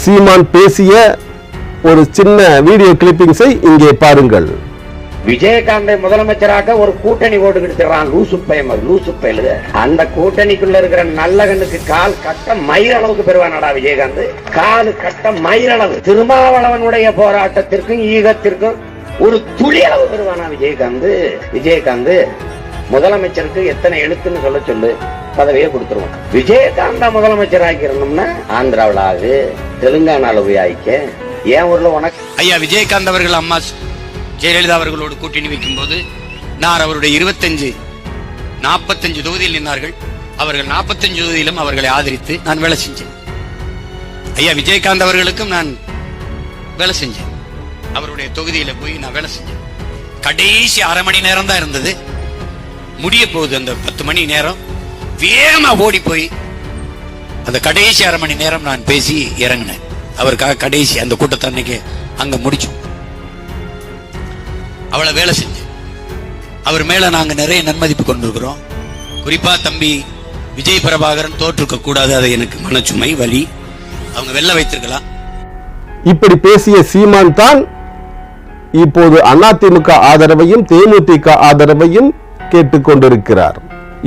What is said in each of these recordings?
சீமான் பேசிய ஒரு சின்ன வீடியோ கிளிப்பிங்ஸை இங்கே பாருங்கள். விஜயகாந்தை முதலமைச்சராக ஒரு கூட்டணி ஓட்டு கிடைச்சிடறான். லூசு பயலுக. அந்த கூட்டணிக்குள்ள இருக்கிற நல்லகனுக்கு கால் கட்ட மயிரளவுக்கு பெறுவானடா விஜயகாந்த். காலு கட்ட மயிரளவு. திருமாவளவனுடைய போராட்டத்திற்கும் ஈகத்திற்கும் ஒரு துளி அளவு பெறுவானா விஜயகாந்த் முதலமைச்சருக்கு எத்தனை எழுத்துன்னு சொல்ல சொல்லு, பதவியை கொடுத்துருவோம். விஜயகாந்த முதலமைச்சராக்கி இருந்தோம்னா ஆந்திராவில் ஆகு, தெலுங்கானால போய் ஆயிக்க. ஏன் ஊர்ல உனக்கு ஐயா விஜயகாந்த் அவர்கள் அம்மா ஜெயலலிதா அவர்களோடு கூட்டணி வைக்கும் போது நான் அவருடைய 45 தொகுதியில் நின்றார்கள். அவர்கள் 45 தொகுதியிலும் அவர்களை ஆதரித்து நான் வேலை செஞ்சேன். ஐயா விஜயகாந்த் அவர்களுக்கும் நான் வேலை செஞ்சேன். அவருடைய தொகுதியில போய் நான் வேலை செஞ்சேன். கடைசி அரை மணி நேரம் தான் இருந்தது. முடிய போகுது அந்த 10 மணி நேரம். வேகமா ஓடி போய் அந்த கடைசி அரை மணி நேரம் நான் பேசி இறங்கினேன். அவருக்காக கடைசி அந்த கூட்டத்தை அன்னைக்கு அங்க முடிச்சோம். அவளை வேலை செஞ்சேன். அவர் மேல நாங்க நிறைய நன்மதிப்பு கொண்டிருக்கிறோம். குறிப்பா தம்பி விஜய் பிரபாகரன் தோற்றுக்க கூடாது, அது எனக்கு மனச்சுமை வலி. அவங்க வெல்ல வைத்திருக்கலாம். இப்படி பேசிய சீமான் தான் இப்போது அதிமுக ஆதரவையும் தேமுதிக ஆதரவையும் கேட்டுக்கொண்டிருக்கிறார்.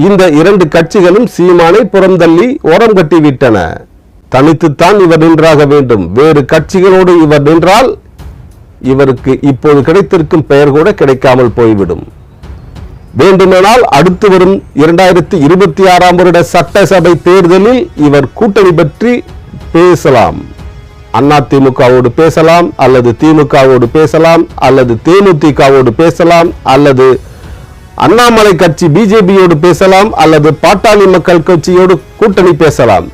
இந்த இரண்டு கட்சிகளும் சீமானை புறந்தள்ளி ஓரம் கட்டிவிட்டன. தனித்துத்தான் இவர் நின்றாக வேண்டும். வேறு கட்சிகளோடு இவர் நின்றால் இவருக்கு இப்போது கிடைத்திருக்கும் பெயர் கூட கிடைக்காமல் போய்விடும். வேண்டுமானால் அடுத்து வரும் 2026 வருட சட்டசபை தேர்தலில் இவர் கூட்டணி பற்றி பேசலாம். அதிமுகவோடு பேசலாம், அல்லது திமுகவோடு பேசலாம், அல்லது தேமுதிகவோடு பேசலாம், அல்லது அண்ணாமலை கட்சி பிஜேபியோடு பேசலாம், அல்லது பாட்டாளி மக்கள் கட்சியோடு கூட்டணி பேசலாம்.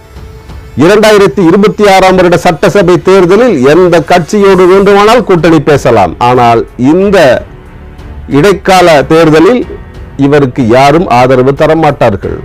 2026 வருட சட்டசபை தேர்தலில் எந்த கட்சியோடு வேண்டுமானால் கூட்டணி பேசலாம். ஆனால் இந்த இடைக்கால தேர்தலில் இவருக்கு யாரும் ஆதரவு தர மாட்டார்கள்.